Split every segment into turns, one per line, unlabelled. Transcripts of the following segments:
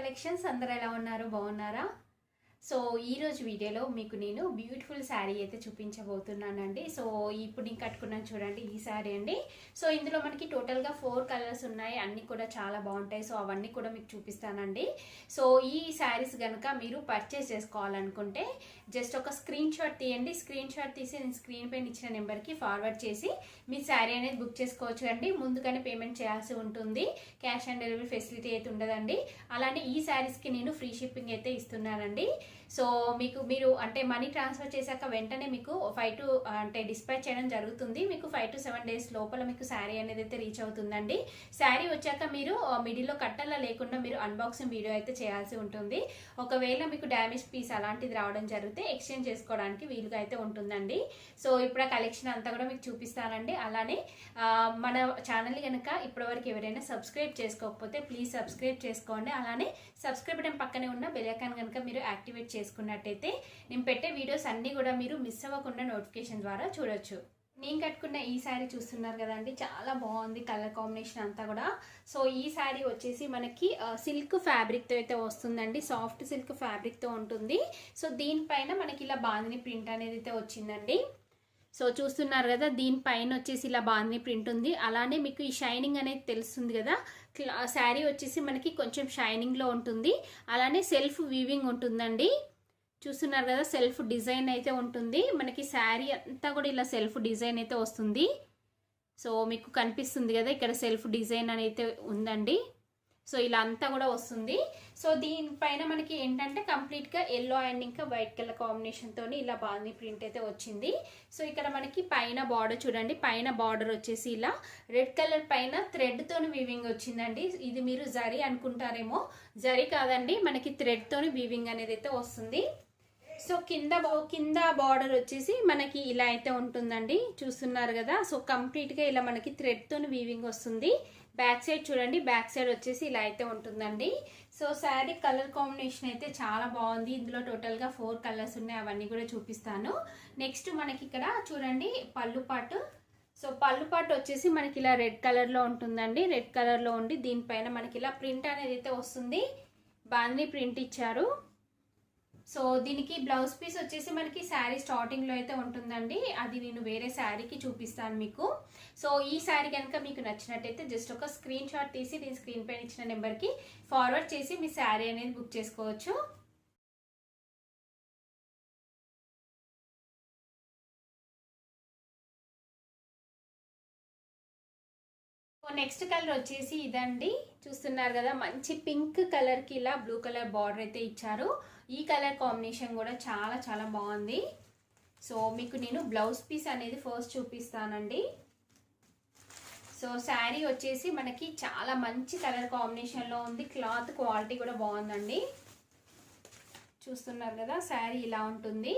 Collections అందరూ ఎలా ఉన్నారు? బాగున్నారా? సో ఈ రోజు వీడియోలో మీకు నేను బ్యూటిఫుల్ శారీ అయితే చూపించబోతున్నానండి. సో ఇప్పుడు నేను కట్టుకున్నాను చూడండి, ఈ శారీ అండి. సో ఇందులో మనకి టోటల్గా 4 కలర్స్ ఉన్నాయి, అన్నీ కూడా చాలా బాగుంటాయి. సో అవన్నీ కూడా మీకు చూపిస్తానండి. సో ఈ శారీస్ కనుక మీరు పర్చేస్ చేసుకోవాలనుకుంటే జస్ట్ ఒక స్క్రీన్ షాట్ తీయండి. స్క్రీన్ షాట్ తీసి నేను స్క్రీన్ పైన ఇచ్చిన నెంబర్కి ఫార్వర్డ్ చేసి మీ శారీ అనేది బుక్ చేసుకోవచ్చు అండి. ముందుగానే పేమెంట్ చేయాల్సి ఉంటుంది, క్యాష్ ఆన్ డెలివరీ ఫెసిలిటీ అయితే ఉండదండి. అలానే ఈ శారీస్కి నేను ఫ్రీ షిప్పింగ్ అయితే ఇస్తున్నానండి. సో మీరు అంటే మనీ ట్రాన్స్ఫర్ చేశాక వెంటనే మీకు 5 to అంటే డిస్పాచ్ చేయడం జరుగుతుంది. మీకు 5 to 7 days లోపల మీకు శారీ అనేది అయితే రీచ్ అవుతుందండి. శారీ వచ్చాక మీరు మిడిల్లో కట్టలా లేకుండా మీరు అన్బాక్సింగ్ వీడియో అయితే చేయాల్సి ఉంటుంది. ఒకవేళ మీకు డ్యామేజ్ పీస్ అలాంటిది రావడం జరిగితే ఎక్స్చేంజ్ చేసుకోవడానికి వీలుగా అయితే ఉంటుందండి. సో ఇప్పుడు ఆ కలెక్షన్ అంతా కూడా మీకు చూపిస్తానండి. అలానే మన ఛానల్ కనుక ఇప్పటివరకు ఎవరైనా సబ్స్క్రైబ్ చేసుకోకపోతే ప్లీజ్ సబ్స్క్రైబ్ చేసుకోండి. అలానే సబ్స్క్రైబ్ బటన్ పక్కనే ఉన్న బెల్ ఐకాన్ కనుక మీరు యాక్టివేట్ చేసుకున్నట్టయితే నేను పెట్టే వీడియోస్ అన్నీ కూడా మీరు మిస్ అవ్వకుండా నోటిఫికేషన్ ద్వారా చూడొచ్చు. నేను కట్టుకున్న ఈ శారీ చూస్తున్నారు కదండి, చాలా బాగుంది కలర్ కాంబినేషన్ అంతా కూడా. సో ఈ శారీ వచ్చేసి మనకి సిల్క్ ఫ్యాబ్రిక్తో అయితే వస్తుందండి, సాఫ్ట్ సిల్క్ ఫ్యాబ్రిక్తో ఉంటుంది. సో దీనిపైన మనకి ఇలా బాందిని ప్రింట్ అనేది అయితే వచ్చిందండి. సో చూస్తున్నారు కదా, దీనిపైన వచ్చేసి ఇలా బాందిని ప్రింట్ ఉంది. అలానే మీకు ఈ షైనింగ్ అనేది తెలుస్తుంది కదా, శారీ వచ్చేసి మనకి కొంచెం షైనింగ్లో ఉంటుంది. అలానే సెల్ఫ్ వీవింగ్ ఉంటుందండి. చూస్తున్నారు కదా, సెల్ఫ్ డిజైన్ అయితే ఉంటుంది. మనకి శారీ అంతా కూడా ఇలా సెల్ఫ్ డిజైన్ అయితే వస్తుంది. సో మీకు కనిపిస్తుంది కదా, ఇక్కడ సెల్ఫ్ డిజైన్ అయితే ఉందండి. సో ఇలా అంతా కూడా వస్తుంది. సో దీనిపైన మనకి ఏంటంటే కంప్లీట్గా ఎల్లో అండ్ ఇంకా వైట్ కలర్ కాంబినేషన్తో ఇలా బాందిని ప్రింట్ అయితే వచ్చింది. సో ఇక్కడ మనకి పైన బార్డర్ చూడండి, పైన బార్డర్ వచ్చేసి ఇలా రెడ్ కలర్ పైన థ్రెడ్తోని వీవింగ్ వచ్చిందండి. ఇది మీరు జరీ అనుకుంటారేమో, జరీ కాదండి, మనకి థ్రెడ్తోని వీవింగ్ అనేది అయితే వస్తుంది. సో కింద బార్డర్ వచ్చేసి మనకి ఇలా అయితే ఉంటుందండి, చూస్తున్నారు కదా. సో కంప్లీట్గా ఇలా మనకి థ్రెడ్తోని వీవింగ్ వస్తుంది. బ్యాక్ సైడ్ చూడండి, బ్యాక్ సైడ్ వచ్చేసి ఇలా అయితే ఉంటుందండి. సో శారీ కలర్ కాంబినేషన్ అయితే చాలా బాగుంది. ఇందులో టోటల్గా 4 కలర్స్ ఉన్నాయి, అవన్నీ కూడా చూపిస్తాను. నెక్స్ట్ మనకి ఇక్కడ చూడండి పళ్ళు పాటు. సో పళ్ళు పాటు వచ్చేసి మనకి ఇలా రెడ్ కలర్లో ఉంటుందండి. రెడ్ కలర్లో ఉండి దీనిపైన మనకి ఇలా ప్రింట్ అనేది అయితే వస్తుంది, బాందిని ప్రింట్ ఇచ్చారు. సో దీనికి బ్లౌజ్ పీస్ వచ్చేసి మనకి శారీ స్టార్టింగ్లో అయితే ఉంటుందండి, అది నేను వేరే శారీకి చూపిస్తాను మీకు. సో ఈ శారీ కనుక మీకు నచ్చినట్టయితే జస్ట్ ఒక స్క్రీన్ షాట్ తీసి నేను స్క్రీన్ పైన ఇచ్చిన నెంబర్కి ఫార్వర్డ్ చేసి మీ శారీ అనేది బుక్ చేసుకోవచ్చు. నెక్స్ట్ కలర్ వచ్చేసి ఇదండి, చూస్తున్నారు కదా, మంచి పింక్ కలర్కి ఇలా బ్లూ కలర్ బార్డర్ అయితే ఇచ్చారు. ఈ కలర్ కాంబినేషన్ కూడా చాలా చాలా బాగుంది. సో మీకు నేను బ్లౌజ్ పీస్ అనేది ఫస్ట్ చూపిస్తానండి. సో శారీ వచ్చేసి మనకి చాలా మంచి కలర్ కాంబినేషన్లో ఉంది, క్లాత్ క్వాలిటీ కూడా బాగుందండి. చూస్తున్నారు కదా, శారీ ఇలా ఉంటుంది.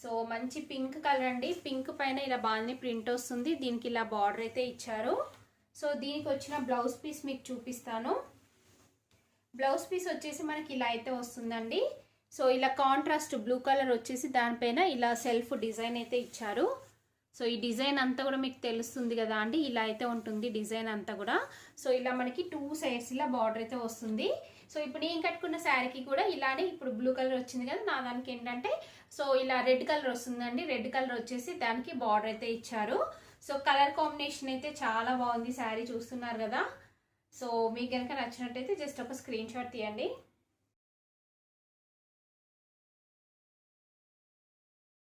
సో మంచి పింక్ కలర్ అండి, పింక్ పైన ఇలా బాగానే ప్రింట్ వస్తుంది. దీనికి ఇలా బార్డర్ అయితే ఇచ్చారు. సో దీనికి వచ్చిన బ్లౌజ్ పీస్ మీకు చూపిస్తాను. బ్లౌజ్ పీస్ వచ్చేసి మనకి ఇలా అయితే వస్తుందండి. సో ఇలా కాంట్రాస్ట్ బ్లూ కలర్ వచ్చేసి దానిపైన ఇలా సెల్ఫ్ డిజైన్ అయితే ఇచ్చారు. సో ఈ డిజైన్ అంతా కూడా మీకు తెలుస్తుంది కదా అండి, ఇలా అయితే ఉంటుంది డిజైన్ అంతా కూడా. సో ఇలా మనకి 2 సైడ్స్ ఇలా బార్డర్ అయితే వస్తుంది. సో ఇప్పుడు నేను కట్టుకున్న శారీకి కూడా ఇలానే ఇప్పుడు బ్లూ కలర్ వచ్చింది కదా, నా దానికి ఏంటంటే సో ఇలా రెడ్ కలర్ వస్తుందండి. రెడ్ కలర్ వచ్చేసి దానికి బార్డర్ అయితే ఇచ్చారు. సో కలర్ కాంబినేషన్ అయితే చాలా బాగుంది శారీ, చూస్తున్నారు కదా. సో మీకు కనుక నచ్చినట్టయితే జస్ట్ ఒక స్క్రీన్ షాట్ తీయండి.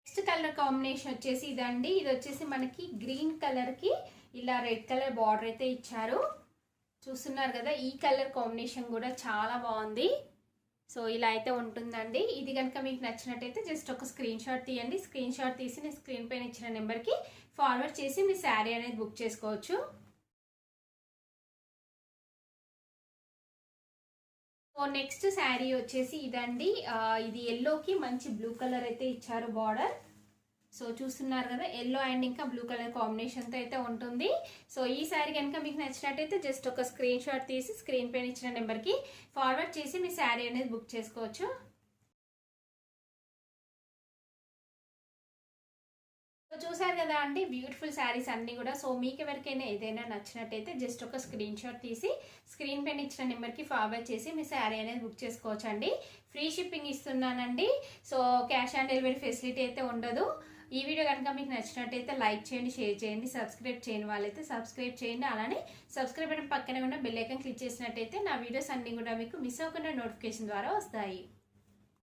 నెక్స్ట్ కలర్ కాంబినేషన్ వచ్చేసి ఇదండి, ఇది వచ్చేసి మనకి గ్రీన్ కలర్కి ఇలా రెడ్ కలర్ బార్డర్ అయితే ఇచ్చారు. చూస్తున్నారు కదా, ఈ కలర్ కాంబినేషన్ కూడా చాలా బాగుంది. సో ఇలా అయితే ఉంటుందండి. ఇది కనుక మీకు నచ్చినట్టయితే జస్ట్ ఒక స్క్రీన్ షాట్ తీయండి. స్క్రీన్ షాట్ తీసి నేను స్క్రీన్ పైన ఇచ్చిన నెంబర్కి ఫార్వర్డ్ చేసి మీ శారీ అనేది బుక్ చేసుకోవచ్చు. సో నెక్స్ట్ శారీ వచ్చేసి ఇదండి, ఇది ఎల్లోకి మంచి బ్లూ కలర్ అయితే ఇచ్చారు బార్డర్. సో చూస్తున్నారు కదా, ఎల్లో అండ్ ఇంకా బ్లూ కలర్ కాంబినేషన్తో అయితే ఉంటుంది. సో ఈ శారీ కనుక మీకు నచ్చినట్టయితే జస్ట్ ఒక స్క్రీన్ షాట్ తీసి స్క్రీన్ పైన ఇచ్చిన నెంబర్కి ఫార్వర్డ్ చేసి మీ శారీ అనేది బుక్ చేసుకోవచ్చు. చూసారు కదా అండి బ్యూటిఫుల్ శారీస్ అన్నీ కూడా. సో మీకు ఎవరికైనా ఏదైనా నచ్చినట్టయితే జస్ట్ ఒక స్క్రీన్ షాట్ తీసి స్క్రీన్ పైన ఇచ్చిన నెంబర్కి ఫార్వర్డ్ చేసి మీ శారీ అనేది బుక్ చేసుకోవచ్చు అండి. ఫ్రీ షిప్పింగ్ ఇస్తున్నానండి. So cash on delivery facility అయితే ఉండదు. ఈ వీడియో కనుక మీకు నచ్చినట్టయితే లైక్ చేయండి, షేర్ చేయండి, సబ్స్క్రైబ్ చేయని వాళ్ళైతే సబ్స్క్రైబ్ చేయండి. అలానే సబ్స్క్రైబ్ బటన్ పక్కనే ఉన్న బెల్ ఐకాన్ క్లిక్ చేసినట్టయితే నా వీడియోస్ అన్నీ కూడా మీకు మిస్ అవ్వకుండా నోటిఫికేషన్ ద్వారా వస్తాయి.